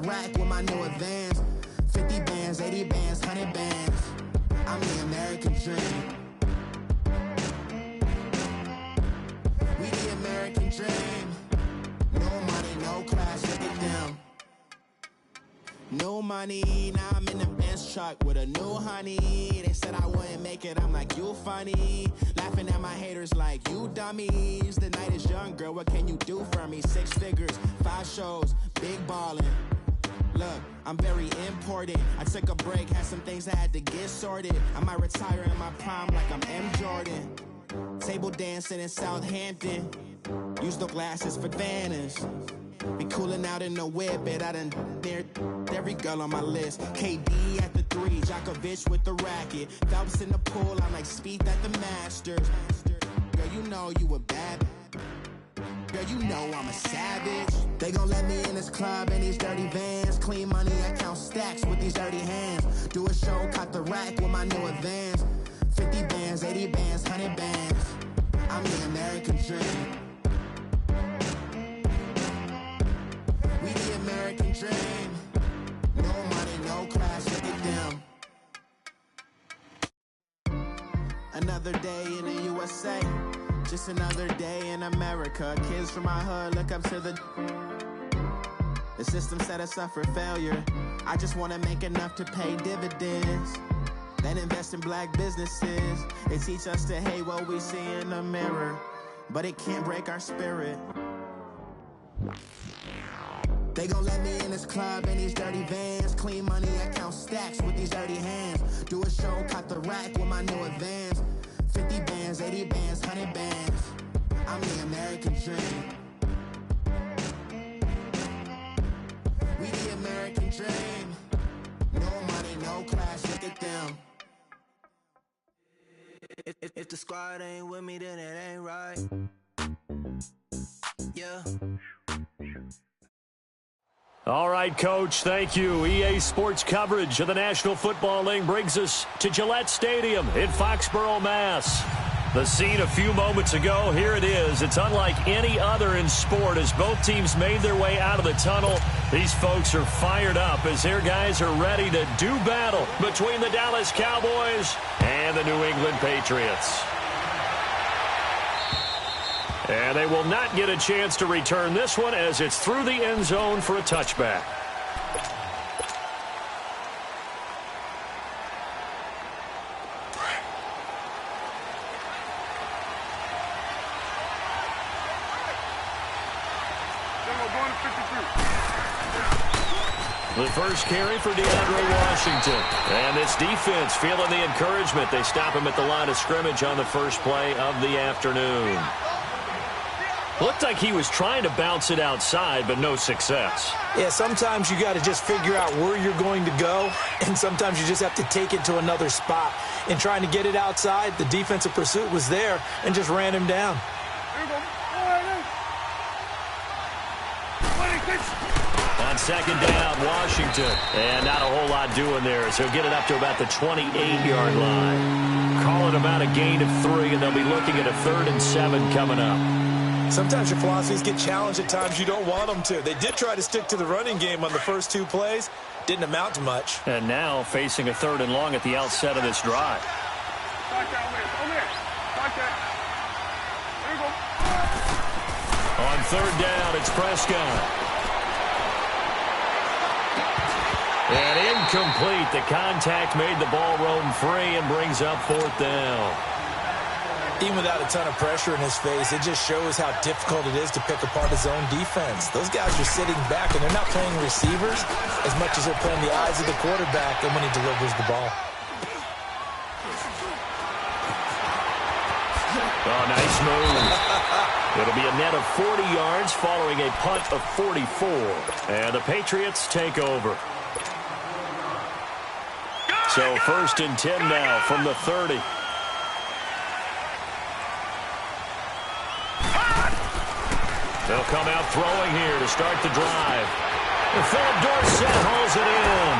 rack with my new advance. 50 bands, 80 bands, 100 bands. I'm the American dream. We the American dream. No money, no class, look at them. No money, now I'm in the Benz truck with a new honey. They said I wouldn't make it, I'm like, you funny. Laughing at my haters like, you dummies. The night is young, girl, what can you do for me? 6 figures, 5 shows, big ballin'. Look, I'm very important. I took a break, had some things I had to get sorted. I might retire in my prime like I'm M. Jordan. Table dancing in Southampton. Use the glasses for Vannas. Be cooling out in the whip, but I done dared every girl on my list. KD at the 3, Djokovic with the racket. Phelps in the pool, I'm like Spieth at the Masters. Girl, you know you a bad. Girl, you know I'm a savage. They gon' let me in this club in these dirty vans. Clean money, I count stacks with these dirty hands. Do a show, cut the rack with my new advance. 50 bands, 80 bands, 100 bands. I'm the American dream. We the American dream. No money, no class, look at them. Another day in the USA. Just another day in America. Kids from my hood look up to the system set us up for failure. I just want to make enough to pay dividends. Then invest in black businesses. They teach us to hate what we see in the mirror, but it can't break our spirit. They gon' let me in this club in these dirty vans. Clean money, I count stacks with these dirty hands. Do a show, cut the rack with my new advance. 50 bands, 80 bands, 100 bands. I'm the American dream. We the American dream. No money, no class, look at them. If the squad ain't with me, then it ain't right. Yeah. All right, Coach, thank you. EA Sports coverage of the National Football League brings us to Gillette Stadium in Foxborough, Mass. The scene a few moments ago, here it is. It's unlike any other in sport as both teams made their way out of the tunnel. These folks are fired up as their guys are ready to do battle between the Dallas Cowboys and the New England Patriots. And they will not get a chance to return this one as it's through the end zone for a touchback. The first carry for DeAndre Washington. And this defense feeling the encouragement. They stop him at the line of scrimmage on the first play of the afternoon. Looked like he was trying to bounce it outside, but no success. Yeah, sometimes you got to just figure out where you're going to go, and sometimes you just have to take it to another spot. In trying to get it outside, the defensive pursuit was there and just ran him down. On second down, Washington. And not a whole lot doing there, so he'll get it up to about the 28-yard line. Calling about a gain of 3, and they'll be looking at a 3rd and 7 coming up. Sometimes your philosophies get challenged at times you don't want them to. They did try to stick to the running game on the first 2 plays. Didn't amount to much. And now facing a 3rd and long at the outset of this drive. On 3rd down, it's Prescott. And incomplete. The contact made the ball roam free and brings up 4th down. Even without a ton of pressure in his face, it just shows how difficult it is to pick apart his own defense. Those guys are sitting back, and they're not playing receivers as much as they're playing the eyes of the quarterback and when he delivers the ball. Oh, nice move. It'll be a net of 40 yards following a punt of 44. And the Patriots take over. So 1st and 10 now from the 30. They'll come out throwing here to start the drive. And Philip Dorsett hauls it in.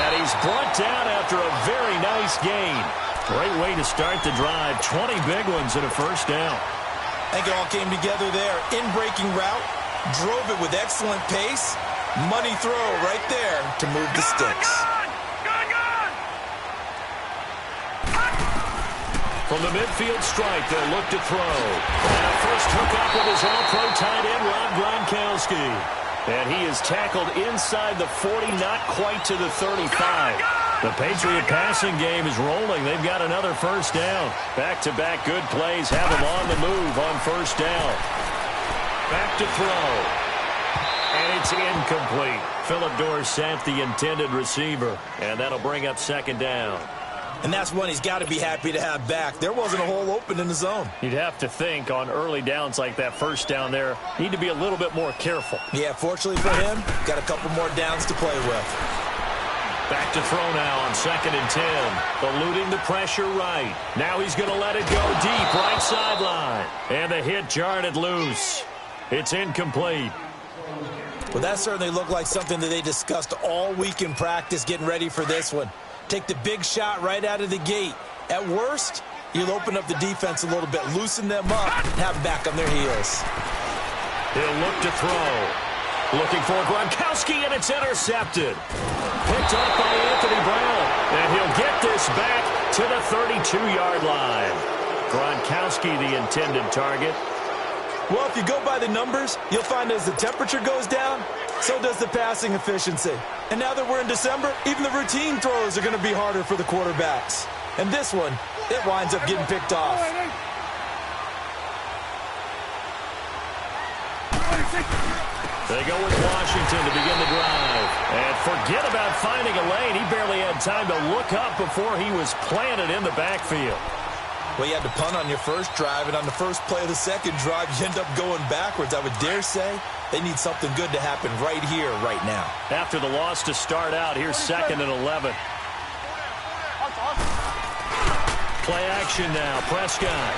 And he's brought down after a very nice gain. Great way to start the drive. 20 big ones and a 1st down. I think it all came together there. In-breaking route, Drove it with excellent pace. Money throw right there to move the sticks. From the midfield strike, they'll look to throw. And a first hookup with his all-pro tight end, Rob Gronkowski. And he is tackled inside the 40, not quite to the 35. The Patriot passing game is rolling. They've got another first down. Back-to-back good plays have them on the move on first down. Back to throw. And it's incomplete. Philip Dorsett, the intended receiver. And that'll bring up second down. And that's one he's got to be happy to have back. There wasn't a hole open in the zone. You'd have to think on early downs like that first down there, need to be a little bit more careful. Yeah, fortunately for him, got a couple more downs to play with. Back to throw now on 2nd and 10. Eluding the pressure right. Now he's going to let it go deep right sideline. And the hit jarred it loose. It's incomplete. Well, that certainly looked like something that they discussed all week in practice getting ready for this one. Take the big shot right out of the gate. At worst, you'll open up the defense a little bit, loosen them up, and have them back on their heels. He'll look to throw. Looking for Gronkowski, and it's intercepted. Picked up by Anthony Brown. And he'll get this back to the 32-yard line. Gronkowski, the intended target. Well, if you go by the numbers, you'll find as the temperature goes down, so does the passing efficiency. And now that we're in December, even the routine throws are going to be harder for the quarterbacks. And this one, it winds up getting picked off. They go with Washington to begin the drive. And forget about finding a lane. He barely had time to look up before he was planted in the backfield. Well, you had to punt on your first drive, and on the first play of the second drive, you end up going backwards. I would dare say they need something good to happen right here, right now. After the loss to start out, here's 2nd and 11. Play action now. Prescott.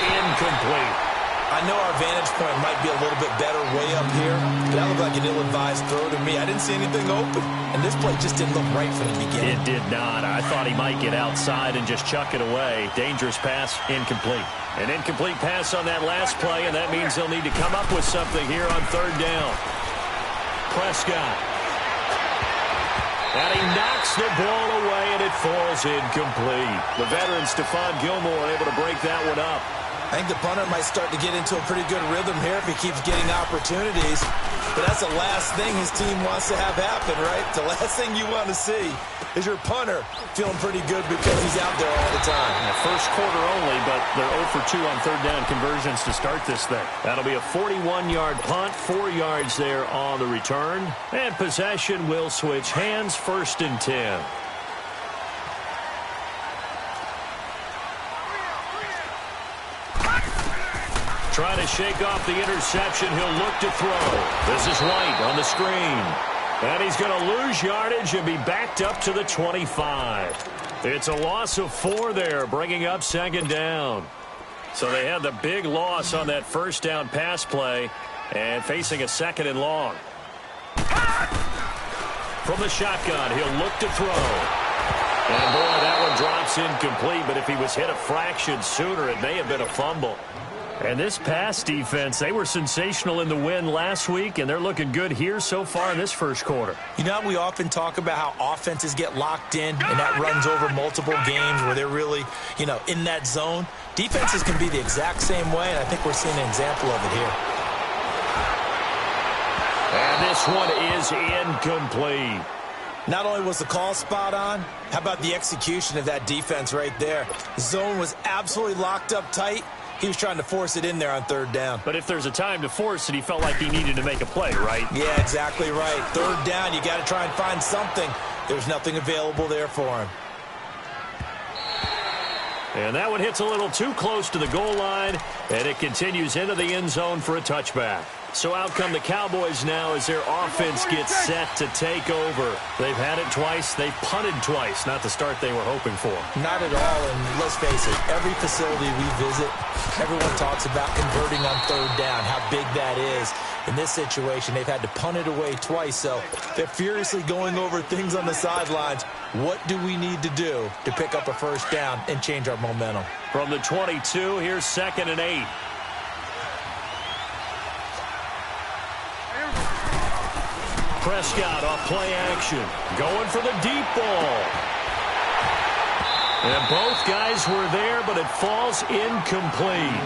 Incomplete. I know our vantage point might be a little bit better way up here, but that looked like an ill-advised throw to me. I didn't see anything open, and this play just didn't look right from the beginning. It did not. I thought he might get outside and just chuck it away. Dangerous pass, incomplete. An incomplete pass on that last play, and that means they'll need to come up with something here on 3rd down. Prescott. And he knocks the ball away, and it falls incomplete. The veteran Stephon Gilmore able to break that one up. I think the punter might start to get into a pretty good rhythm here if he keeps getting opportunities. But that's the last thing his team wants to have happen, right? The last thing you want to see is your punter feeling pretty good because he's out there all the time. First quarter only, but they're 0 for 2 on 3rd down conversions to start this thing. That'll be a 41-yard punt, 4 yards there on the return. And possession will switch hands, 1st and 10. Trying to shake off the interception. He'll look to throw. This is White on the screen. And he's going to lose yardage and be backed up to the 25. It's a loss of 4 there, bringing up 2nd down. So they had the big loss on that first down pass play and facing a 2nd and long. From the shotgun, he'll look to throw. And boy, that one drops incomplete, but if he was hit a fraction sooner, it may have been a fumble. And this pass defense, they were sensational in the win last week, and they're looking good here so far in this first quarter. You know, we often talk about how offenses get locked in, and that runs over multiple games where they're really, in that zone. Defenses can be the exact same way, and I think we're seeing an example of it here. And this one is incomplete. Not only was the call spot on, how about the execution of that defense right there? The zone was absolutely locked up tight. He was trying to force it in there on 3rd down. But if there's a time to force it, he felt like he needed to make a play, right? Yeah, exactly right. 3rd down, you got to try and find something. There's nothing available there for him. And that one hits a little too close to the goal line, and it continues into the end zone for a touchback. So out come the Cowboys now as their offense gets set to take over. They've had it twice. They've punted twice. Not the start they were hoping for. Not at all, and let's face it, every facility we visit, everyone talks about converting on 3rd down, how big that is. In this situation, they've had to punt it away twice, so they're furiously going over things on the sidelines. What do we need to do to pick up a first down and change our momentum? From the 22, here's 2nd and 8. Prescott off play action. Going for the deep ball. And both guys were there, but it falls incomplete.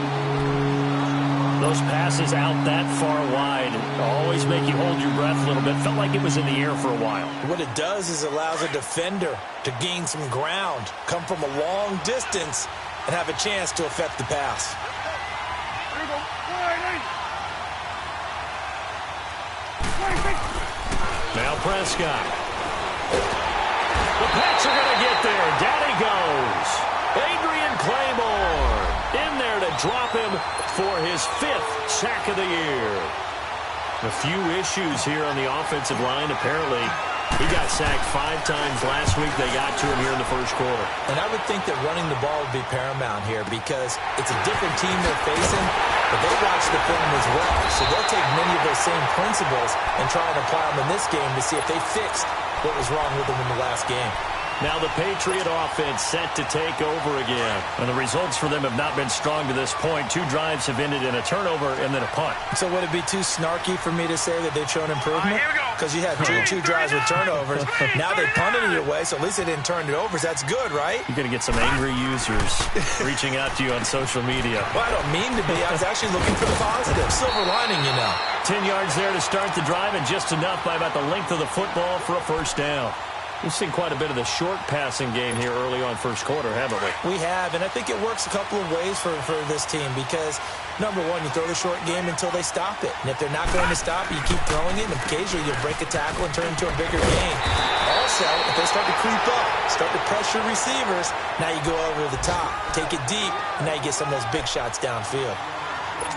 Those passes out that far wide always make you hold your breath a little bit. Felt like it was in the air for a while. What it does is allows a defender to gain some ground, come from a long distance, and have a chance to affect the pass. Now Prescott. The Pats are going to get there. Down he goes. Adrian Claymore in there to drop him for his 5th sack of the year. A few issues here on the offensive line. Apparently, he got sacked 5 times last week. They got to him here in the first quarter. And I would think that running the ball would be paramount here because it's a different team they're facing, but they watch the film as well. So they'll take many of those same principles and try and apply them in this game to see if they fixed what was wrong with them in the last game. Now the Patriot offense set to take over again. And the results for them have not been strong to this point. 2 drives have ended in a turnover and then a punt. So would it be too snarky for me to say that they've shown improvement? Because you had two drives with turnovers. Now they punted it away, so at least they didn't turn it over. So that's good, right? You're going to get some angry users reaching out to you on social media. Well, I don't mean to be. I was actually looking for the positive. Silver lining, you know. 10 yards there to start the drive and just enough by about the length of the football for a first down. We've seen quite a bit of the short passing game here early on first quarter, haven't we? We have, and I think it works a couple of ways for this team because, number one, you throw the short game until they stop it. And if they're not going to stop it, you keep throwing it, and occasionally you'll break a tackle and turn it into a bigger game. Also, if they start to creep up, start to pressure receivers, now you go over the top, take it deep, and now you get some of those big shots downfield.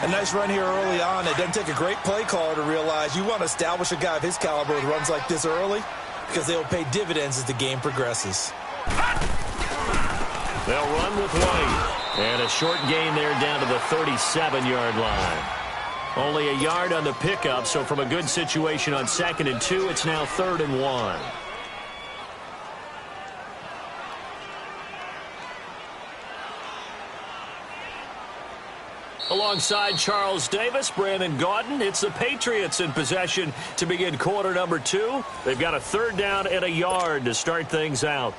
A nice run here early on. It doesn't take a great play caller to realize you want to establish a guy of his caliber with runs like this early, because they will pay dividends as the game progresses. They'll run with White. And a short gain there down to the 37-yard line. Only a yard on the pickup, so from a good situation on 2nd and 2, it's now 3rd and 1. Alongside Charles Davis, Brandon Gaudin, it's the Patriots in possession to begin quarter number 2. They've got a 3rd down and a yard to start things out.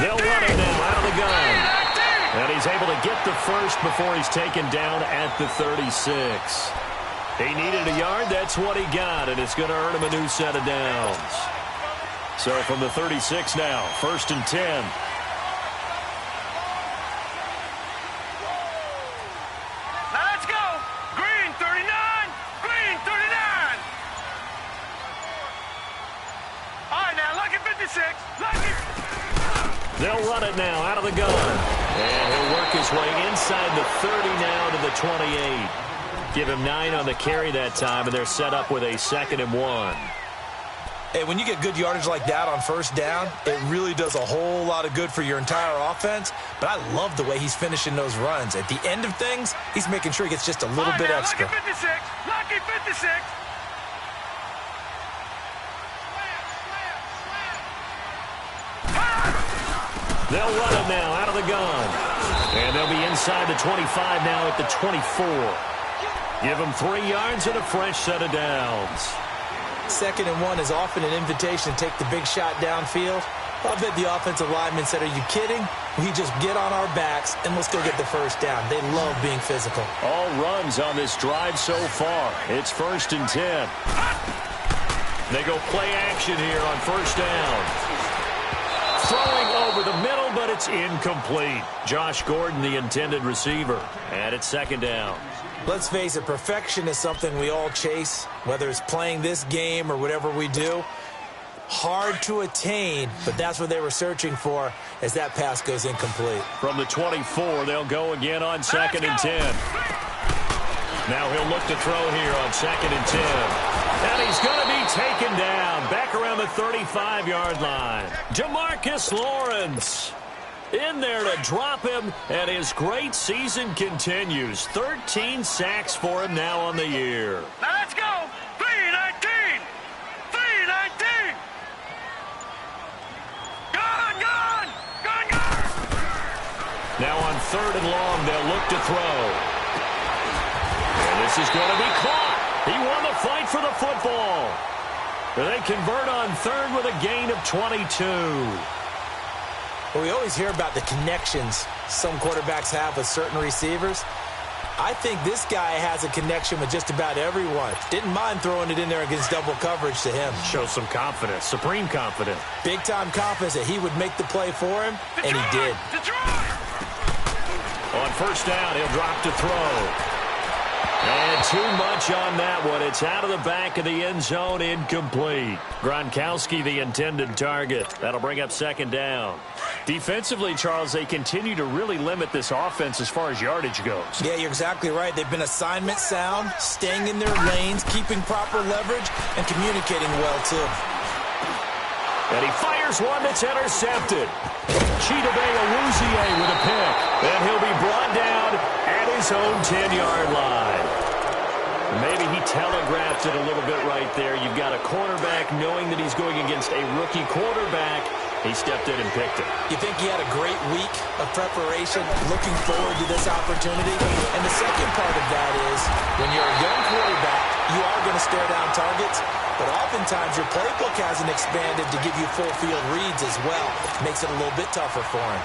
They'll run it now out of the gun. And he's able to get the first before he's taken down at the 36. He needed a yard. That's what he got, and it's going to earn him a new set of downs. So from the 36 now, 1st and 10. Let's go. Green 39. Green 39. All right, now, lucky 56. Lucky. They'll run it now out of the gun. And he'll work his way inside the 30 now to the 28. Give him 9 on the carry that time, and they're set up with a 2nd and 1. Hey, when you get good yardage like that on 1st down, it really does a whole lot of good for your entire offense. But I love the way he's finishing those runs. At the end of things, he's making sure he gets just a little bit extra. Lucky 56. Lucky 56. They'll run it now out of the gun. And they'll be inside the 25 now at the 24. Give them 3 yards and a fresh set of downs. 2nd and 1 is often an invitation to take the big shot downfield. I bet the offensive lineman said, are you kidding? We just get on our backs and let's go get the 1st down. They love being physical. All runs on this drive so far. It's 1st and 10. They go play action here on 1st down. Throwing over the middle, but it's incomplete. Josh Gordon, the intended receiver. And it's 2nd down. Let's face it, perfection is something we all chase, whether it's playing this game or whatever we do. Hard to attain, but that's what they were searching for as that pass goes incomplete. From the 24, they'll go again on 2nd and 10. Now he'll look to throw here on 2nd and 10. And he's going to be taken down back around the 35-yard line. Jamarcus Lawrence in there to drop him, and his great season continues. 13 sacks for him now on the year. Now let's go. 3-19. 3-19. Gone. Now on 3rd and long, they'll look to throw. And this is going to be caught. He won the fight for the football. They convert on 3rd with a gain of 22. Well, we always hear about the connections some quarterbacks have with certain receivers. I think this guy has a connection with just about everyone. Didn't mind throwing it in there against double coverage to him. Shows some confidence, supreme confidence. Big-time confidence that he would make the play for him, and he did. On 1st down, he'll drop to throw. And too much on that one. It's out of the back of the end zone, incomplete. Gronkowski, the intended target. That'll bring up 2nd down. Defensively, Charles, they continue to really limit this offense as far as yardage goes. Yeah, you're exactly right. They've been assignment sound, staying in their lanes, keeping proper leverage, and communicating well, too. And he fires one that's intercepted. Chidobe Awuzie with a pick. And he'll be brought down at his own 10-yard line. Maybe he telegraphed it a little bit right there. You've got a cornerback knowing that he's going against a rookie quarterback. He stepped in and picked it. You think he had a great week of preparation, looking forward to this opportunity? And the second part of that is, when you're a young quarterback, you are going to stare down targets, but oftentimes your playbook hasn't expanded to give you full field reads as well. Makes it a little bit tougher for him.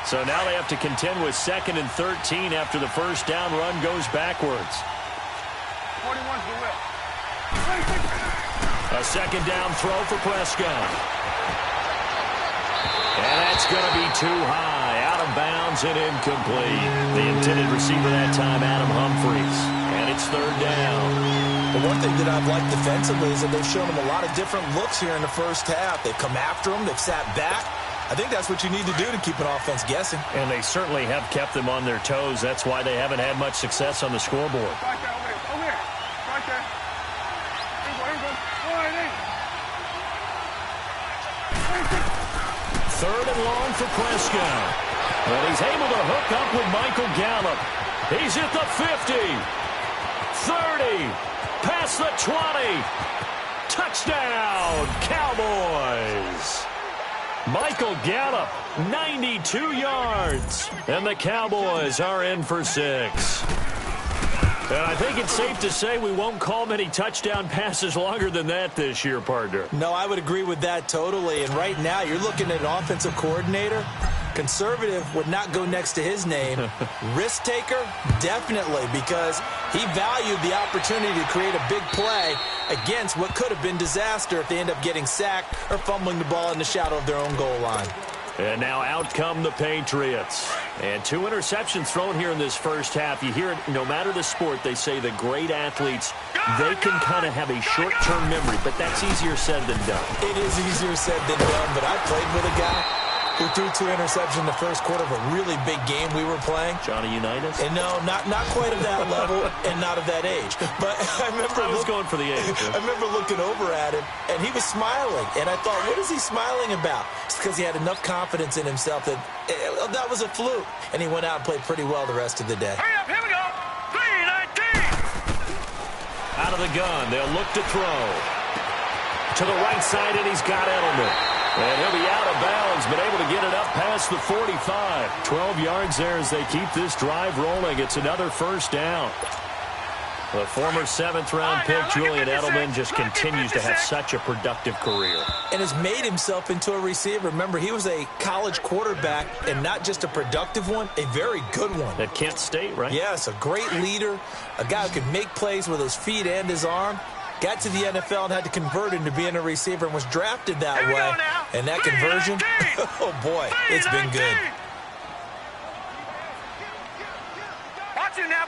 So now they have to contend with 2nd and 13 after the 1st down run goes backwards. 41's the whip. A 2nd down throw for Prescott. And that's going to be too high. Out of bounds and incomplete. The intended receiver that time, Adam Humphries. And it's 3rd down. The one thing that I've liked defensively is that they've shown him a lot of different looks here in the 1st half. They've come after him. They've sat back. I think that's what you need to do to keep an offense guessing. And they certainly have kept them on their toes. That's why they haven't had much success on the scoreboard. Right there, over here. Right there. Here we go. 3rd and long for Prescott. Well, he's able to hook up with Michael Gallup. He's at the 50. 30. Past the 20. Touchdown, Cowboys. Michael Gallup, 92 yards. And the Cowboys are in for 6. And I think it's safe to say we won't call many touchdown passes longer than that this year, partner. No, I would agree with that totally. And right now, you're looking at an offensive coordinator. Conservative would not go next to his name. Risk taker, definitely, because he valued the opportunity to create a big play against what could have been disaster if they end up getting sacked or fumbling the ball in the shadow of their own goal line. And now out come the Patriots. And 2 interceptions thrown here in this 1st half. You hear it, no matter the sport, they say the great athletes, they can kind of have a short-term memory, but that's easier said than done. It is easier said than done, but I played with a guy who threw 2 interceptions in the 1st quarter of a really big game we were playing. Johnny Unitas? And no, not quite of that level and not of that age. But I remember I was going for the age. I remember looking over at him, and he was smiling. And I thought, what is he smiling about? It's because he had enough confidence in himself that that was a fluke. And he went out and played pretty well the rest of the day. Hurry up, here we go. 3-19. Out of the gun, they'll look to throw. To the right side, and he's got Edelman. And he'll be out of bounds, but able to get it up past the 45. 12 yards there as they keep this drive rolling. It's another 1st down. The former 7th-round pick, Julian Edelman, just continues to have such a productive career. And has made himself into a receiver. Remember, he was a college quarterback, and not just a productive one, a very good one. At Kent State, right? Yes, a great leader, a guy who could make plays with his feet and his arm. Got to the NFL and had to convert into being a receiver and was drafted that way. And that conversion, oh boy, it's been good. Watch it now.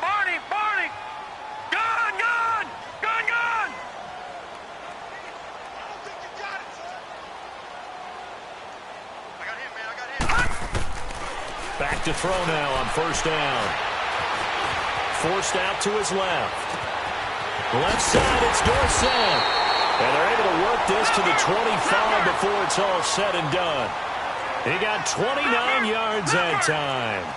Back to throw now on first down. Forced out to his left. Left side, it's Dorsett. And they're able to work this to the 25 before it's all said and done. He got 29 yards that time.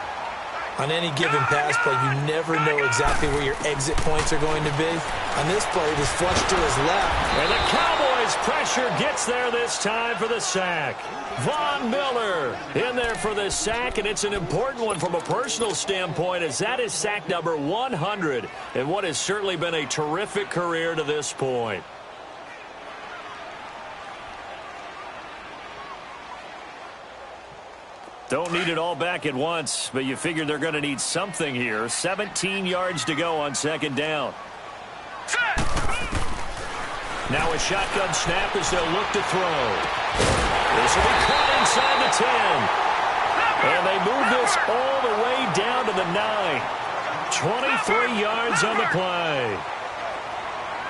On any given pass play, you never know exactly where your exit points are going to be. On this play, it was flushed to his left. And the Cowboys' pressure gets there this time for the sack. Von Miller in there for the sack, and it's an important one from a personal standpoint, as that is sack number 100 in what has certainly been a terrific career to this point. Don't need it all back at once, but you figure they're going to need something here. 17 yards to go on second down. Now a shotgun snap as they'll look to throw. This will be caught inside the 10. And they move this all the way down to the 9. 23 yards on the play.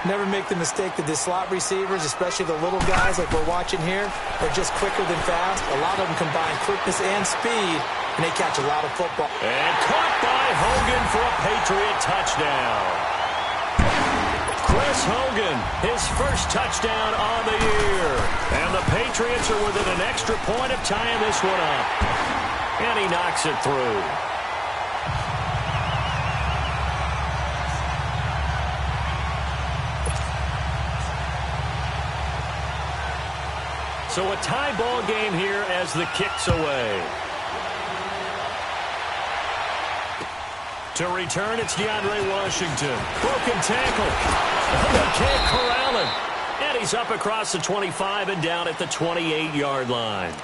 Never make the mistake that the slot receivers, especially the little guys like we're watching here, are just quicker than fast. A lot of them combine quickness and speed, and they catch a lot of football. And caught by Hogan for a Patriot touchdown. Chris Hogan, his first touchdown on the year. And the Patriots are within an extra point of tying this one up. And he knocks it through. So a tie ball game here as the kick's away. To return, it's DeAndre Washington. Broken tackle. They can't corral him. And he's up across the 25 and down at the 28-yard line.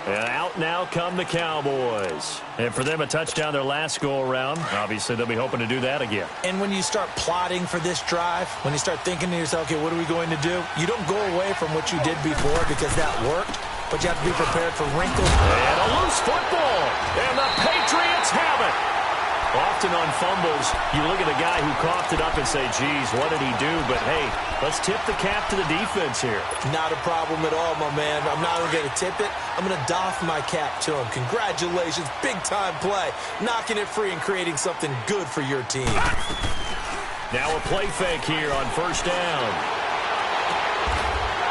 And out now come the Cowboys. And for them, a touchdown their last go-around. Obviously, they'll be hoping to do that again. And when you start plotting for this drive, when you start thinking to yourself, okay, what are we going to do? You don't go away from what you did before because that worked, but you have to be prepared for wrinkles. And a loose football. And the Patriots have it. Often on fumbles, you look at the guy who coughed it up and say, geez, what did he do? But, hey, let's tip the cap to the defense here. Not a problem at all, my man. I'm not only going to tip it, I'm going to doff my cap to him. Congratulations, big-time play. Knocking it free and creating something good for your team. Now a play fake here on first down.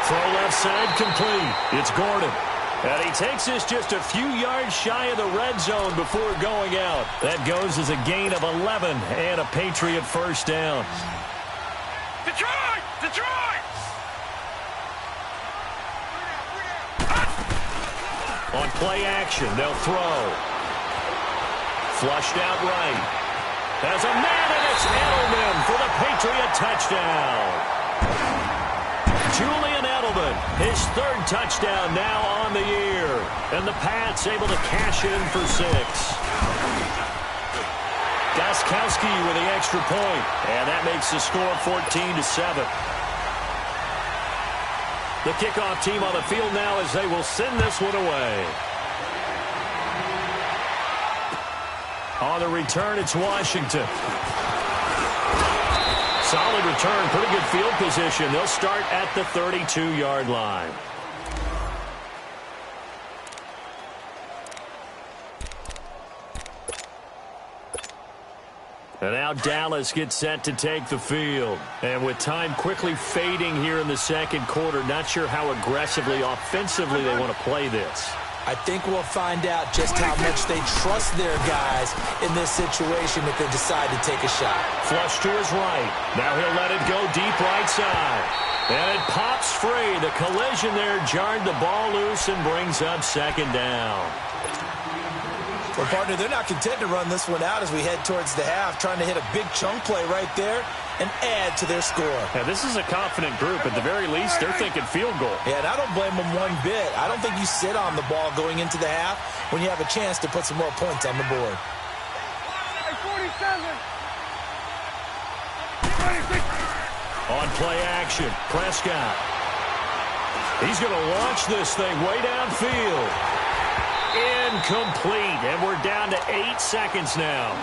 Throw left side complete. It's Gordon. And he takes this just a few yards shy of the red zone before going out. That goes as a gain of 11 and a Patriot first down. Detroit! Detroit! On play action, they'll throw. Flushed out right. There's a man, and it's Edelman for the Patriot touchdown. Julian Edelman, his third touchdown now on the year. And the Pats able to cash in for 6. Gostkowski with the extra point. And that makes the score 14-7. The kickoff team on the field now as they will send this one away. On the return, it's Washington. Solid return, pretty good field position. They'll start at the 32-yard line. And now Dallas gets set to take the field. And with time quickly fading here in the second quarter, not sure how aggressively, offensively they want to play this. I think we'll find out just how much they trust their guys in this situation if they decide to take a shot. Flush to his right. Now he'll let it go deep right side. And it pops free. The collision there jarred the ball loose and brings up second down. Well, partner, they're not content to run this one out as we head towards the half, trying to hit a big chunk play right there and add to their score. Now, this is a confident group. At the very least, they're thinking field goal. Yeah, and I don't blame them one bit. I don't think you sit on the ball going into the half when you have a chance to put some more points on the board. 47. On play action, Prescott. He's going to launch this thing way downfield. Incomplete, and we're down to 8 seconds now.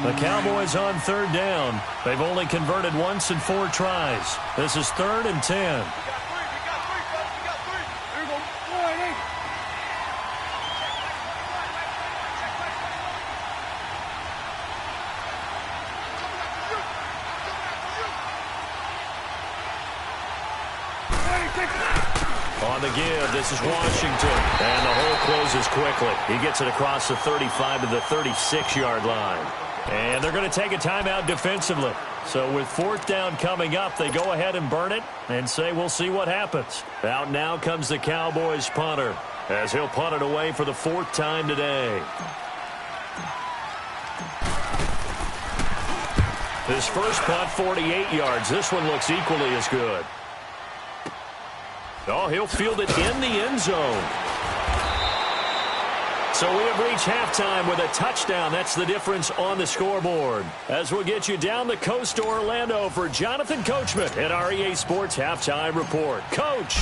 The Cowboys on third down. They've only converted once in 4 tries. This is 3rd and 10. On the give, this is Washington. And the hole closes quickly. He gets it across the 35 to the 36-yard line. And they're going to take a timeout defensively. So with fourth down coming up, they go ahead and burn it and say we'll see what happens. Out now comes the Cowboys punter as he'll punt it away for the fourth time today. His first punt, 48 yards. This one looks equally as good. Oh, he'll field it in the end zone. So we have reached halftime with a touchdown. That's the difference on the scoreboard. As we'll get you down the coast to Orlando for Jonathan Coachman at our EA Sports Halftime Report. Coach!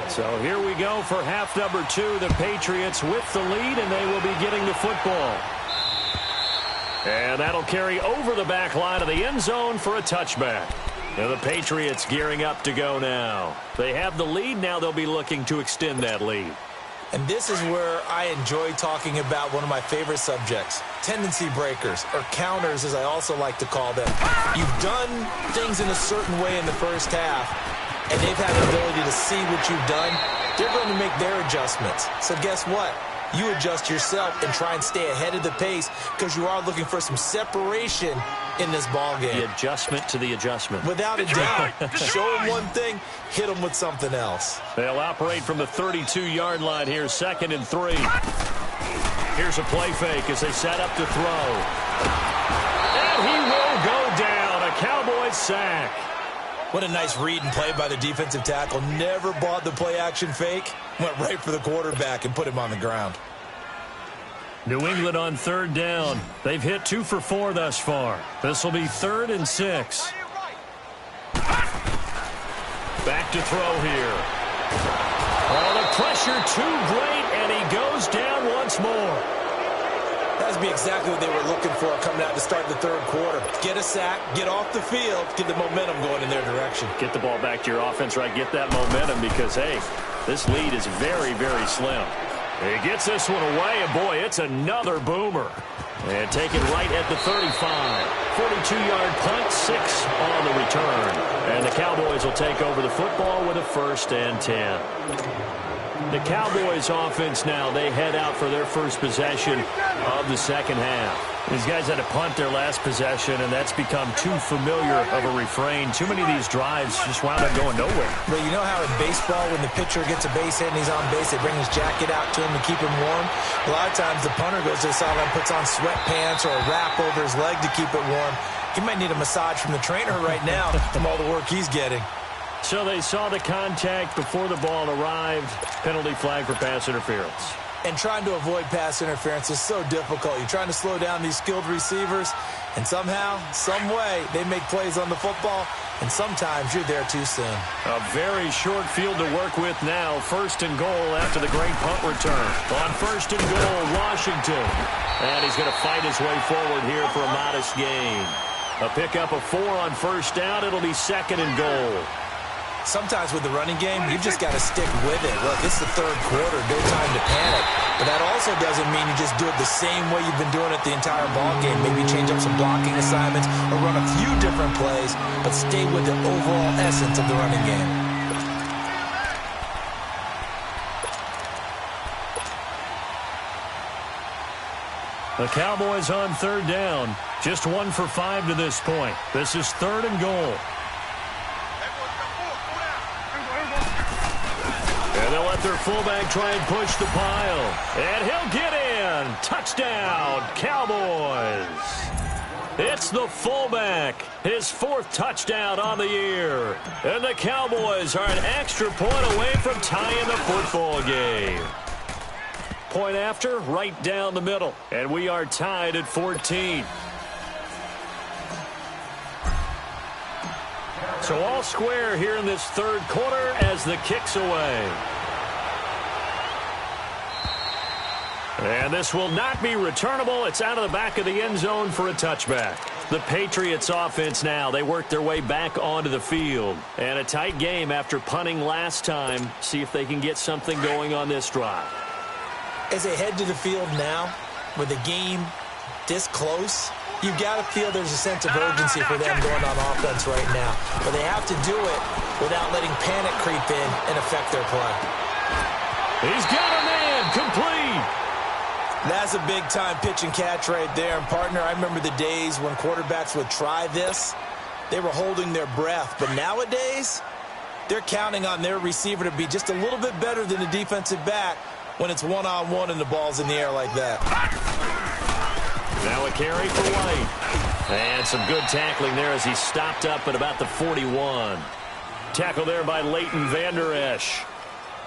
So here we go for half number 2. The Patriots with the lead, and they will be getting the football. And that'll carry over the back line of the end zone for a touchback. Now the Patriots gearing up to go now. They have the lead. Now they'll be looking to extend that lead. And this is where I enjoy talking about one of my favorite subjects, tendency breakers, or counters as I also like to call them. You've done things in a certain way in the first half, and they've had the ability to see what you've done. They're going to make their adjustments. So guess what? You adjust yourself and try and stay ahead of the pace because you are looking for some separation in this ball game. The adjustment to the adjustment. Without a doubt. Show them one thing, hit them with something else. They'll operate from the 32-yard line here, 2nd and 3. Here's a play fake as they set up to throw. And he will go down. A Cowboys sack. What a nice read and play by the defensive tackle. Never bought the play-action fake. Went right for the quarterback and put him on the ground. New England on 3rd down. They've hit 2 for 4 thus far. This will be 3rd and 6. Back to throw here. Oh, the pressure too great, and he goes down once more. That would be exactly what they were looking for coming out to start the 3rd quarter. Get a sack, get off the field, get the momentum going in their direction. Get the ball back to your offense, right? Get that momentum because, hey, this lead is very, very slim. He gets this one away, and boy, it's another boomer. And taken right at the 35. 42-yard punt, 6 on the return. And the Cowboys will take over the football with a 1st and 10. The Cowboys offense now, they head out for their first possession of the second half. These guys had to punt their last possession, and that's become too familiar of a refrain. Too many of these drives just wound up going nowhere. But you know how in baseball, when the pitcher gets a base hit and he's on base, they bring his jacket out to him to keep him warm? A lot of times the punter goes to the sideline, puts on sweatpants or a wrap over his leg to keep it warm. He might need a massage from the trainer right now from all the work he's getting. So they saw the contact before the ball arrived. Penalty flag for pass interference. And trying to avoid pass interference is so difficult. You're trying to slow down these skilled receivers, and somehow, some way, they make plays on the football, and sometimes you're there too soon. A very short field to work with now. 1st and goal after the great punt return. On 1st and goal, Washington. And he's going to fight his way forward here for a modest gain. A pickup of 4 on 1st down. It'll be 2nd and goal. Sometimes with the running game, you've just got to stick with it. Look, it's the 3rd quarter, no time to panic. But that also doesn't mean you just do it the same way you've been doing it the entire ball game. Maybe change up some blocking assignments or run a few different plays, but stay with the overall essence of the running game. The Cowboys on 3rd down. Just 1 for 5 to this point. This is 3rd and goal. And they'll let their fullback try and push the pile. And he'll get in. Touchdown, Cowboys. It's the fullback. His 4th touchdown on the year. And the Cowboys are an extra point away from tying the football game. Point after, right down the middle. And we are tied at 14. So all square here in this 3rd quarter as the kick's away. And this will not be returnable. It's out of the back of the end zone for a touchback. The Patriots offense now, they work their way back onto the field. And a tight game after punting last time. See if they can get something going on this drive. As they head to the field now, with the game this close, you've got to feel there's a sense of urgency for them going on offense right now. But they have to do it without letting panic creep in and affect their play. He's got a man, complete. That's a big-time pitch and catch right there. And, partner, I remember the days when quarterbacks would try this. They were holding their breath. But nowadays, they're counting on their receiver to be just a little bit better than the defensive back when it's one-on-one and the ball's in the air like that. Now a carry for White. And some good tackling there as he stopped up at about the 41. Tackle there by Leighton Vander Esch.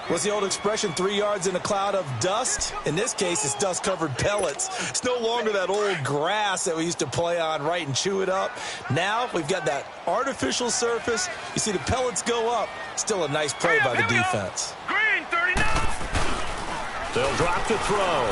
What's the old expression, 3 yards in a cloud of dust? In this case, it's dust-covered pellets. It's no longer that old grass that we used to play on, right, and chew it up. Now we've got that artificial surface. You see the pellets go up. Still a nice play by the defense. Green, 39. They'll drop to throw.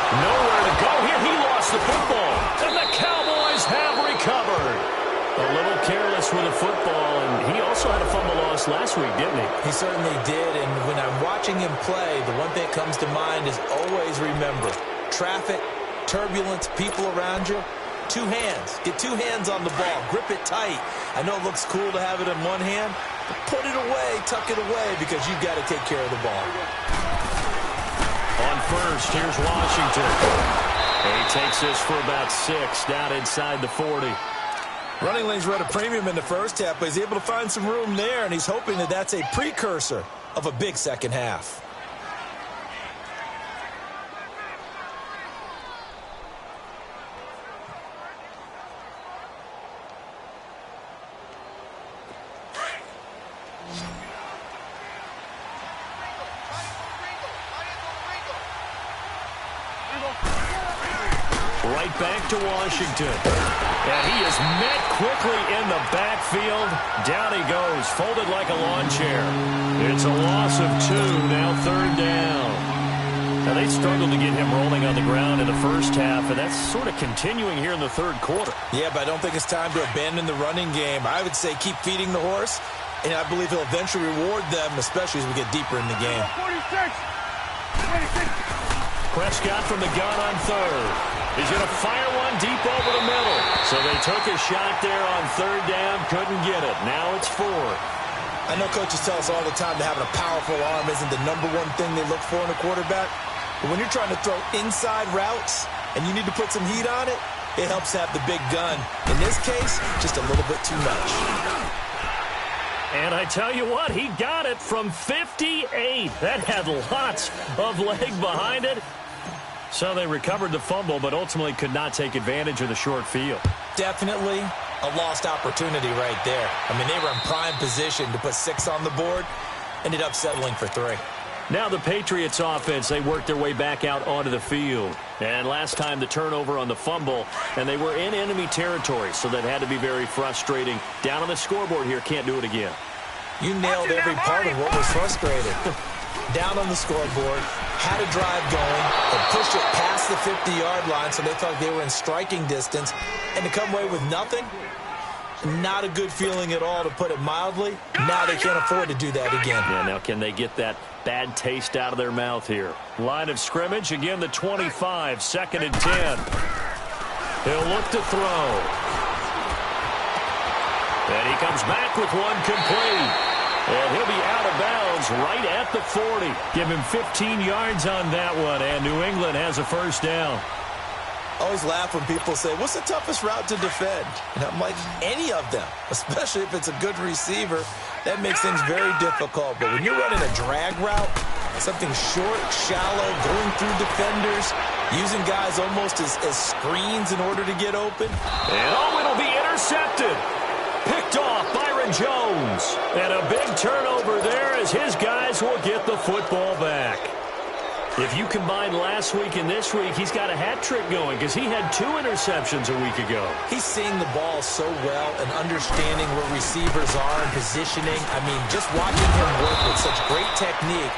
Nowhere to go here. He lost the football. And the Cowboys have recovered. A little careless with the football, and he also had a fumble loss last week, didn't he? He certainly did, and when I'm watching him play, the one thing that comes to mind is always remember, traffic, turbulence, people around you, 2 hands. Get 2 hands on the ball. Grip it tight. I know it looks cool to have it in one hand, but put it away, tuck it away, because you've got to take care of the ball. On first, here's Washington. He takes this for about 6 down inside the 40. Running lanes were at a premium in the first half, but he's able to find some room there, and he's hoping that that's a precursor of a big second half. Right back to Washington. And he is met quickly in the backfield. Down he goes, folded like a lawn chair. It's a loss of 2, now 3rd down. Now they struggled to get him rolling on the ground in the first half, and that's sort of continuing here in the 3rd quarter. Yeah, but I don't think it's time to abandon the running game. I would say keep feeding the horse, and I believe he'll eventually reward them, especially as we get deeper in the game. 46. 26. Prescott from the gun on 3rd. He's going to fire one deep over the middle. So they took a shot there on 3rd down, couldn't get it. Now it's 4th. I know coaches tell us all the time that having a powerful arm isn't the #1 thing they look for in a quarterback. But when you're trying to throw inside routes and you need to put some heat on it, it helps to have the big gun. In this case, just a little bit too much. And I tell you what, he got it from 58. That had lots of leg behind it. So they recovered the fumble, but ultimately could not take advantage of the short field. Definitely a lost opportunity right there. I mean, they were in prime position to put 6 on the board. Ended up settling for 3. Now the Patriots offense, they worked their way back out onto the field. And last time the turnover on the fumble, and they were in enemy territory, so that had to be very frustrating. Down on the scoreboard here, can't do it again. You nailed every part of what was frustrating. Down on the scoreboard, had a drive going, and pushed it past the 50-yard line so they thought they were in striking distance, and to come away with nothing, not a good feeling at all, to put it mildly. Now they can't afford to do that again. Yeah, now can they get that bad taste out of their mouth here? Line of scrimmage, again the 25, 2nd and 10. He'll look to throw. And he comes back with one complete. And he'll be out of bounds right at the 40. Give him 15 yards on that one, and New England has a 1st down. I always laugh when people say, what's the toughest route to defend? And I'm like, any of them, especially if it's a good receiver. That makes things very difficult. But when you're running a drag route, something short, shallow, going through defenders, using guys almost as screens in order to get open. And it'll be intercepted. Picked off Byron Jones. And a big turnover there as his guys will get the football back. If you combine last week and this week, he's got a hat trick going because he had 2 interceptions a week ago. He's seeing the ball so well and understanding where receivers are and positioning. I mean, just watching him work with such great technique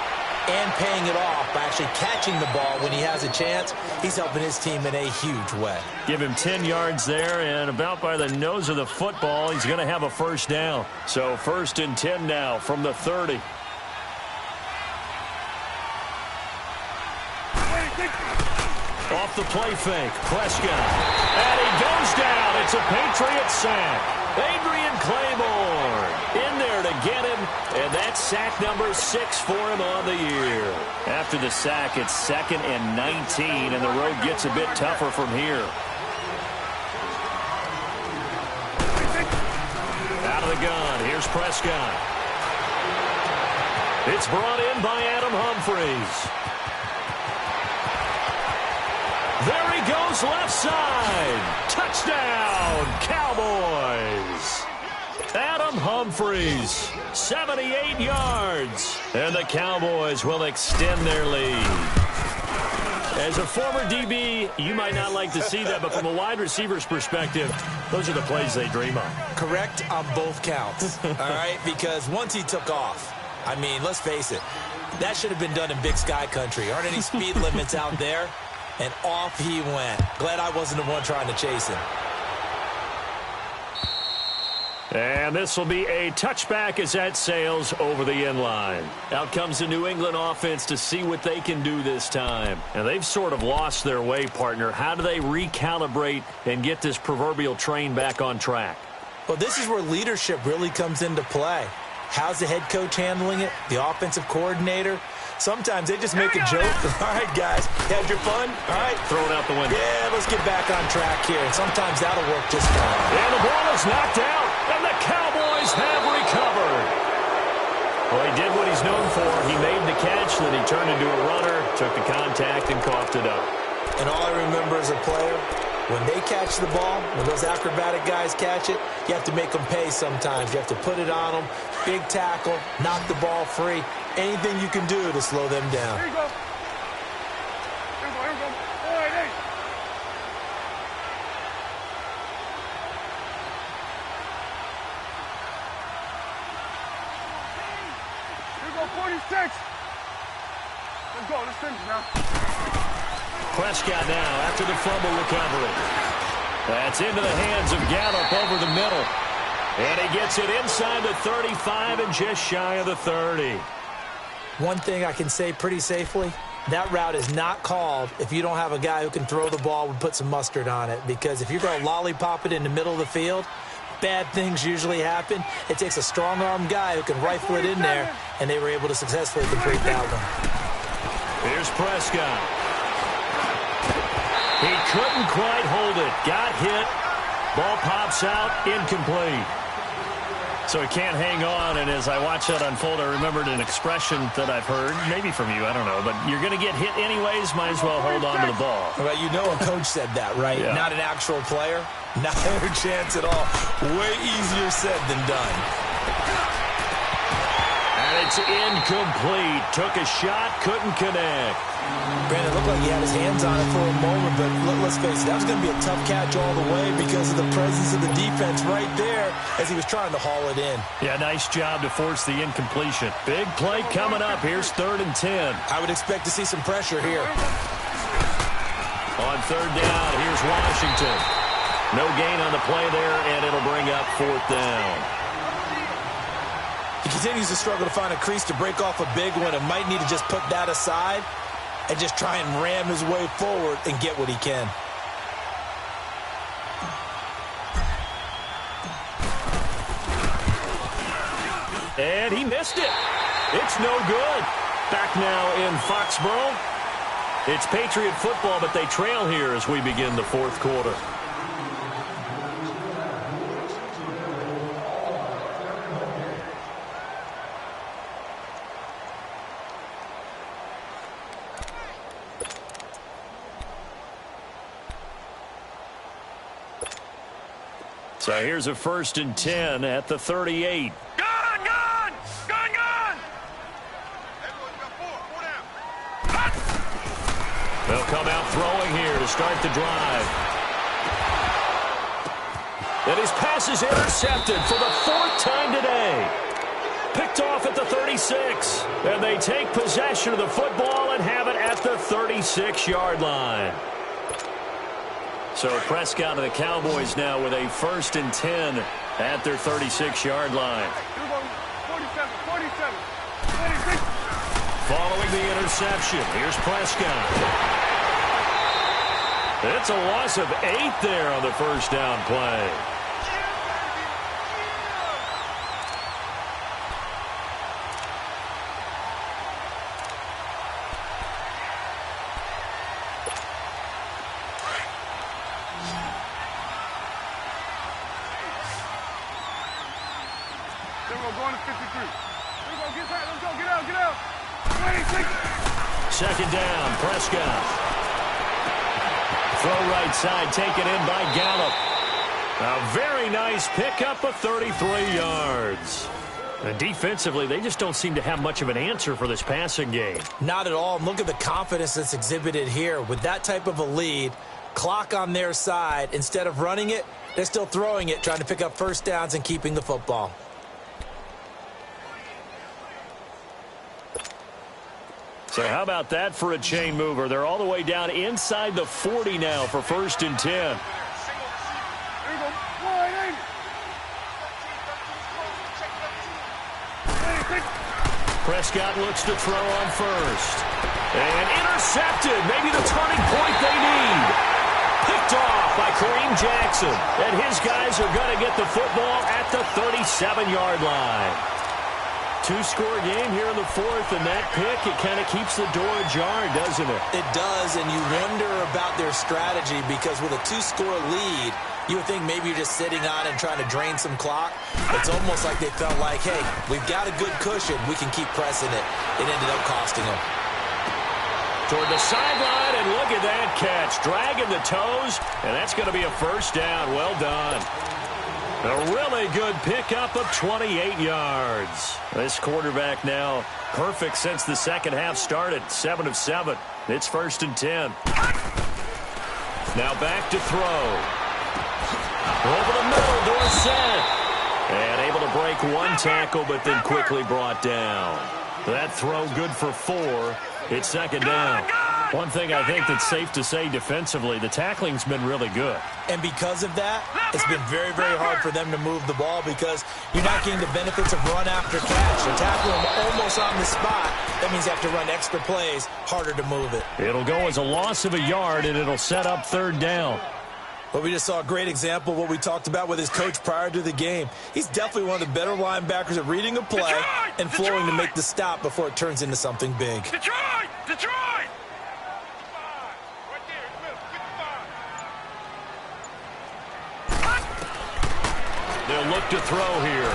and paying it off by actually catching the ball when he has a chance, he's helping his team in a huge way. Give him 10 yards there, and about by the nose of the football, he's going to have a 1st down. So 1st and 10 now from the 30. Off the play fake, Prescott. And he goes down. It's a Patriot sack. Adrian Claiborne in there sack number 6 for him on the year. After the sack, it's 2nd and 19, and the road gets a bit tougher from here. Out of the gun, here's Prescott. It's brought in by Adam Humphries. There he goes, left side. Touchdown, Cowboys. Adam Humphries, 78 yards. And the Cowboys will extend their lead. As a former DB, you might not like to see that, but from a wide receiver's perspective, those are the plays they dream of. Correct on both counts, all right? Because once he took off, I mean, let's face it, that should have been done in Big Sky Country. Aren't any speed limits out there? And off he went. Glad I wasn't the one trying to chase him. And this will be a touchback as that sails over the end line. Out comes the New England offense to see what they can do this time. And they've sort of lost their way, partner. How do they recalibrate and get this proverbial train back on track? Well, this is where leadership really comes into play. How's the head coach handling it? The offensive coordinator? Sometimes they just make a joke. All right, guys, you had your fun? All right. Throw it out the window. Yeah, let's get back on track here. And sometimes that'll work just fine. And the ball is knocked out, and the Cowboys have recovered. Well, he did what he's known for. He made the catch, then he turned into a runner, took the contact, and coughed it up. And all I remember as a player, when they catch the ball, when those acrobatic guys catch it, you have to make them pay sometimes. You have to put it on them, big tackle, knock the ball free. Anything you can do to slow them down. Here you go. Here we go. Here we go. All right, hey. Here we go, 46. Let's go. Let's finish now. Prescott now after the fumble recovery. That's into the hands of Gallup over the middle. And he gets it inside the 35 and just shy of the 30. One thing I can say pretty safely, that route is not called if you don't have a guy who can throw the ball and put some mustard on it. Because if you're going to lollipop it in the middle of the field, bad things usually happen. It takes a strong-arm guy who can rifle it in there, and they were able to successfully complete that one. Here's Prescott. He couldn't quite hold it. Got hit. Ball pops out. Incomplete. So he can't hang on, and as I watch that unfold, I remembered an expression that I've heard, maybe from you, I don't know, but you're going to get hit anyways, might as well hold on to the ball. Well, you know a coach said that, right? Yeah. Not an actual player. Not a chance at all. Way easier said than done. And it's incomplete. Took a shot, couldn't connect. Brandon, it looked like he had his hands on it for a moment, but let's face it, that was going to be a tough catch all the way because of the presence of the defense right there as he was trying to haul it in. Yeah, nice job to force the incompletion. Big play coming up. Here's 3rd and 10. I would expect to see some pressure here. On 3rd down, here's Washington. No gain on the play there, and it'll bring up 4th down. He continues to struggle to find a crease to break off a big one and might need to just put that aside and just try and ram his way forward and get what he can. And he missed it. It's no good. Back now in Foxborough. It's Patriot football, but they trail here as we begin the 4th quarter. So here's a 1st and 10 at the 38. Gun! Gun! Gun! Gun! They'll come out throwing here to start the drive. And his pass is intercepted for the 4th time today. Picked off at the 36. And they take possession of the football and have it at the 36-yard line. So Prescott and the Cowboys now with a 1st and 10 at their 36-yard line. Here we go. 47, 47, 26. Following the interception, here's Prescott. It's a loss of 8 there on the 1st down play. Go on to 53. Here we go. Get back. Let's go. Get out. Get out. 26. Second down, Prescott. Throw right side, taken in by Gallup. A very nice pickup of 33 yards. And defensively, they just don't seem to have much of an answer for this passing game. Not at all. Look at the confidence that's exhibited here. With that type of a lead, clock on their side, instead of running it, they're still throwing it, trying to pick up first downs and keeping the football. So how about that for a chain mover? They're all the way down inside the 40 now for 1st and 10. Here we go. Wide 80. Prescott looks to throw on first. And intercepted. Maybe the turning point they need. Picked off by Kareem Jackson. And his guys are going to get the football at the 37-yard line. Two-score game here in the 4th, and that pick, it kind of keeps the door ajar, doesn't it? It does, and you wonder about their strategy because with a two-score lead, you would think maybe you're just sitting on it and trying to drain some clock. It's almost like they felt like, hey, we've got a good cushion. We can keep pressing it. It ended up costing them. Toward the sideline, and look at that catch. Dragging the toes, and that's going to be a first down. Well done. A really good pickup of 28 yards. This quarterback now perfect since the second half started. 7 of 7. It's 1st and 10. Now back to throw. Over the middle, Dorsett. And able to break one tackle, but then quickly brought down. That throw good for 4. It's 2nd down. One thing I think that's safe to say defensively, the tackling's been really good. And because of that, it's been very, very hard for them to move the ball because you're not getting the benefits of run after catch. You're tackling them almost on the spot. That means you have to run extra plays, harder to move it. It'll go as a loss of a yard, and it'll set up 3rd down. But we just saw a great example of what we talked about with his coach prior to the game. He's definitely one of the better linebackers at reading a play and flowing to make the stop before it turns into something big. Detroit! Detroit! They'll look to throw here.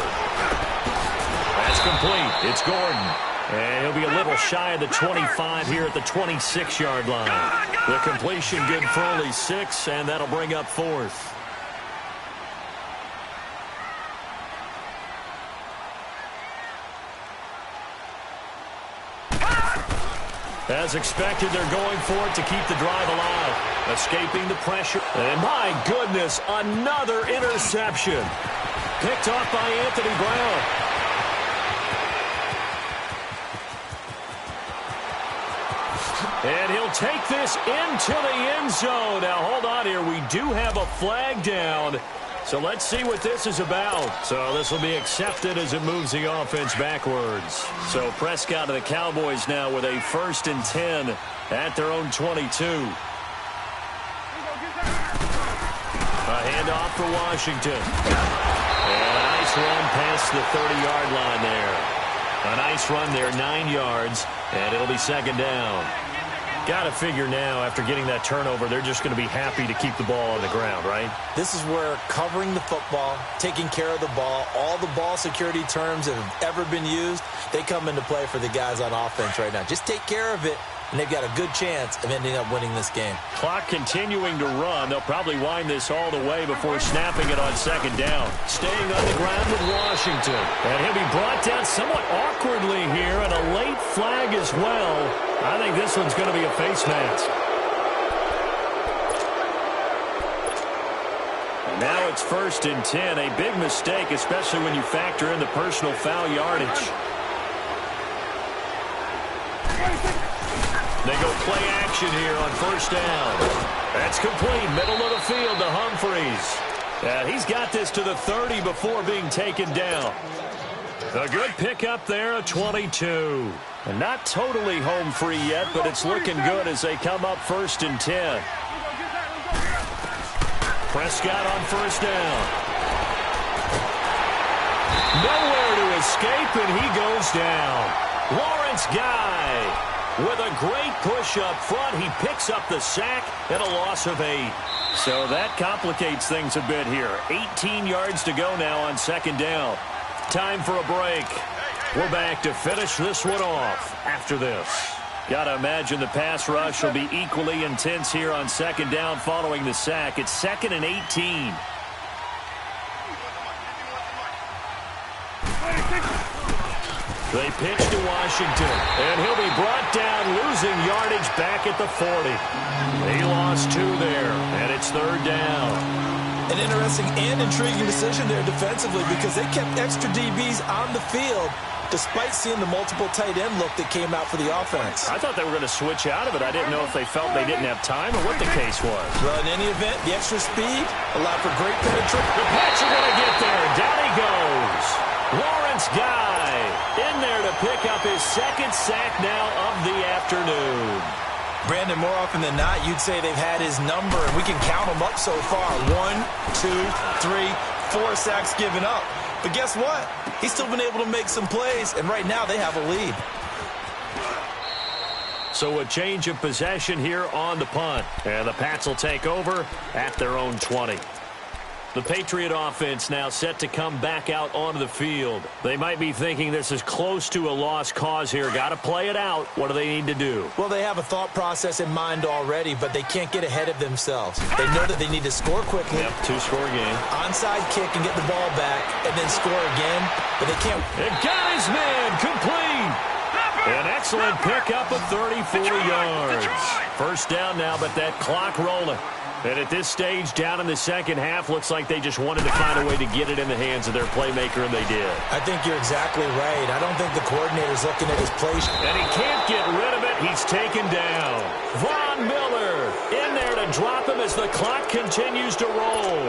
That's complete. It's Gordon. And he'll be a little shy of the 25 here at the 26-yard line. The completion good for only 6, and that'll bring up 4th. As expected, they're going for it to keep the drive alive. Escaping the pressure. And my goodness, another interception. Picked off by Anthony Brown. And he'll take this into the end zone. Now, hold on here. We do have a flag down. So let's see what this is about. So this will be accepted as it moves the offense backwards. So Prescott of the Cowboys now with a 1st and 10 at their own 22. A handoff for Washington. And a nice run past the 30-yard line there. A nice run there, 9 yards, and it'll be 2nd down. Got to figure now, after getting that turnover, they're just going to be happy to keep the ball on the ground, right? This is where covering the football, taking care of the ball, all the ball security terms that have ever been used, they come into play for the guys on offense right now. Just take care of it, and they've got a good chance of ending up winning this game. Clock continuing to run. They'll probably wind this all the way before snapping it on 2nd down. Staying on the ground with Washington. And he'll be brought down somewhat awkwardly here, and a late flag as well. I think this one's going to be a face mask. And now it's 1st and 10. A big mistake, especially when you factor in the personal foul yardage. They go play action here on 1st down. That's complete. Middle of the field to Humphreys. And he's got this to the 30 before being taken down. A good pickup there, a 22. And not totally home free yet, but it's looking good as they come up 1st and 10. Prescott on 1st down. Nowhere to escape, and he goes down. Lawrence Guy with a great push up front. He picks up the sack and a loss of 8. So that complicates things a bit here. 18 yards to go now on 2nd down. Time for a break. We're back to finish this one off after this. Got to imagine the pass rush will be equally intense here on second down following the sack. It's 2nd and 18. They pitch to Washington, and he'll be brought down, losing yardage back at the 40. He lost 2 there, and it's 3rd down. An interesting and intriguing decision there defensively because they kept extra DBs on the field despite seeing the multiple tight end look that came out for the offense. I thought they were going to switch out of it. I didn't know if they felt they didn't have time or what the case was. Well, in any event, the extra speed allowed for great penetration. The Pats are going to get there. Down he goes. Lawrence Guy in there to pick up his 2nd sack now of the afternoon. Brandon, more often than not, you'd say they've had his number, and we can count them up so far. 1, 2, 3, 4 sacks given up. But guess what? He's still been able to make some plays, and right now they have a lead. So a change of possession here on the punt. And the Pats will take over at their own 20. The Patriot offense now set to come back out onto the field. They might be thinking this is close to a lost cause here. Got to play it out. What do they need to do? Well, they have a thought process in mind already, but they can't get ahead of themselves. They know that they need to score quickly. Yep, 2-score game. Onside kick and get the ball back, and then score again, but they can't. It got his man complete. An excellent pickup of 34 yards. First down now, but that clock rolling. And at this stage, down in the second half, looks like they just wanted to find a way to get it in the hands of their playmaker, and they did. I think you're exactly right. I don't think the coordinator's looking at his play. And he can't get rid of it. He's taken down. Von Miller in there to drop him as the clock continues to roll.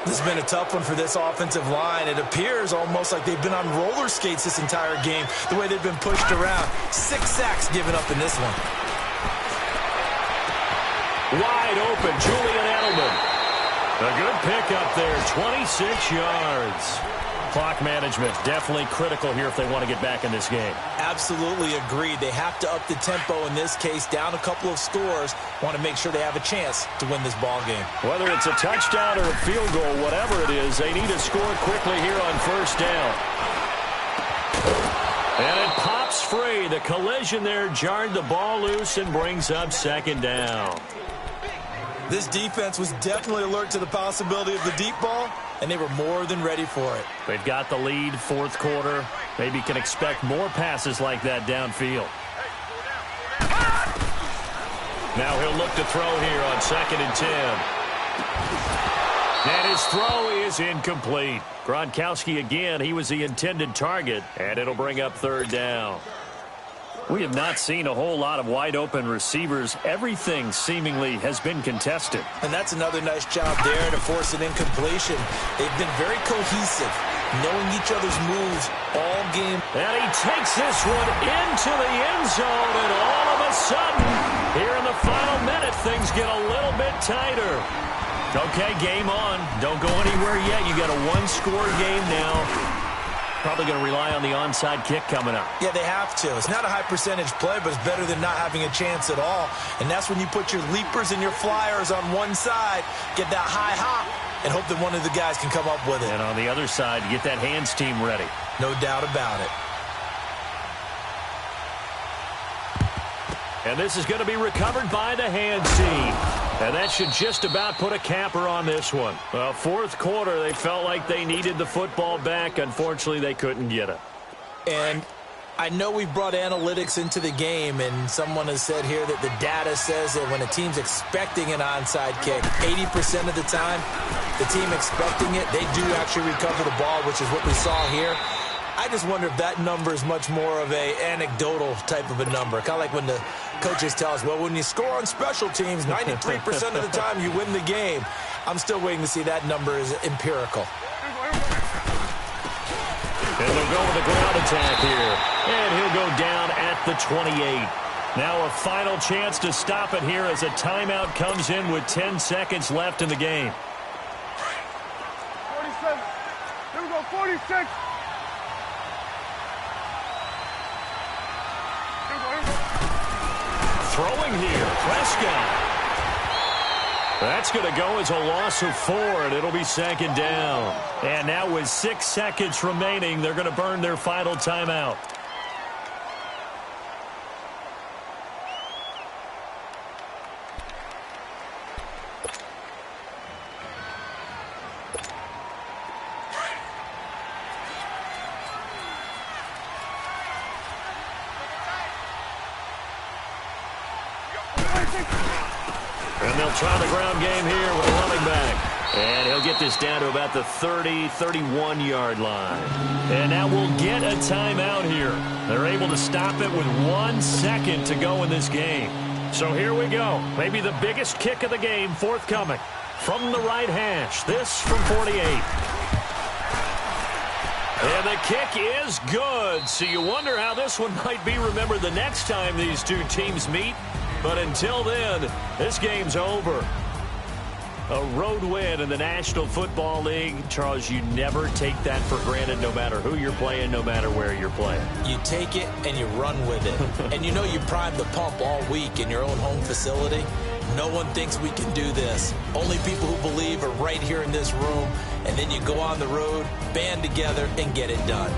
This has been a tough one for this offensive line. It appears almost like they've been on roller skates this entire game, the way they've been pushed around. 6 sacks given up in this one. Wide open, Julian Edelman. A good pickup there, 26 yards. Clock management definitely critical here if they want to get back in this game. Absolutely agreed. They have to up the tempo in this case, down a couple of scores. Want to make sure they have a chance to win this ball game. Whether it's a touchdown or a field goal, whatever it is, they need to score quickly here on first down. And it pops free. The collision there jarred the ball loose and brings up second down. This defense was definitely alert to the possibility of the deep ball, and they were more than ready for it. They've got the lead, 4th quarter. Maybe can expect more passes like that downfield. Now he'll look to throw here on 2nd and 10. And his throw is incomplete. Gronkowski again, he was the intended target, and it'll bring up 3rd down. We have not seen a whole lot of wide-open receivers. Everything seemingly has been contested. And that's another nice job there to force an incompletion. They've been very cohesive, knowing each other's moves all game. And he takes this one into the end zone, and all of a sudden, here in the final minute, things get a little bit tighter. Okay, game on. Don't go anywhere yet. You got a 1-score game now. Probably going to rely on the onside kick coming up. Yeah, they have to. It's not a high percentage play, but it's better than not having a chance at all. And that's when you put your leapers and your flyers on one side, get that high hop, and hope that one of the guys can come up with it. And on the other side, get that hands team ready. No doubt about it. And this is going to be recovered by the hands team. And that should just about put a capper on this one. Well, 4th quarter, they felt like they needed the football back. Unfortunately, they couldn't get it. And I know we've brought analytics into the game, and someone has said here that the data says that when a team's expecting an onside kick, 80% of the time, the team expecting it, they do actually recover the ball, which is what we saw here. I just wonder if that number is much more of a anecdotal type of a number. Kind of like when the coaches tell us, well, when you score on special teams, 93% of the time you win the game. I'm still waiting to see that number is empirical. And they'll go with a ground attack here. And he'll go down at the 28. Now a final chance to stop it here as a timeout comes in with 10 seconds left in the game. 47. Here we go, 46. Throwing here, Prescott. That's going to go as a loss of 4, and it'll be 2nd down. And now with 6 seconds remaining, they're going to burn their final timeout. And they'll try the ground game here with a running back. And he'll get this down to about the 30, 31-yard line. And now we'll get a timeout here. They're able to stop it with 1 second to go in this game. So here we go. Maybe the biggest kick of the game forthcoming. From the right hash. This from 48. And the kick is good. So you wonder how this one might be remembered the next time these two teams meet. But until then, this game's over. A road win in the National Football League. Charles, you never take that for granted no matter who you're playing, no matter where you're playing. You take it and you run with it. And you know you primed the pump all week in your own home facility. No one thinks we can do this. Only people who believe are right here in this room. And then you go on the road, band together, and get it done.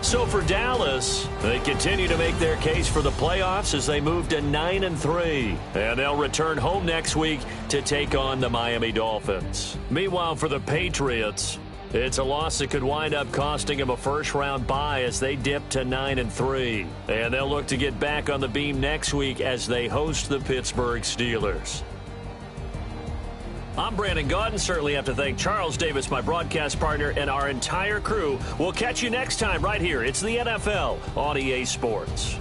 So for Dallas, they continue to make their case for the playoffs as they move to 9-3. And they'll return home next week to take on the Miami Dolphins. Meanwhile, for the Patriots, it's a loss that could wind up costing them a first-round bye as they dip to 9-3. And they'll look to get back on the beam next week as they host the Pittsburgh Steelers. I'm Brandon Gaudin. Certainly have to thank Charles Davis, my broadcast partner, and our entire crew. We'll catch you next time right here. It's the NFL on EA Sports.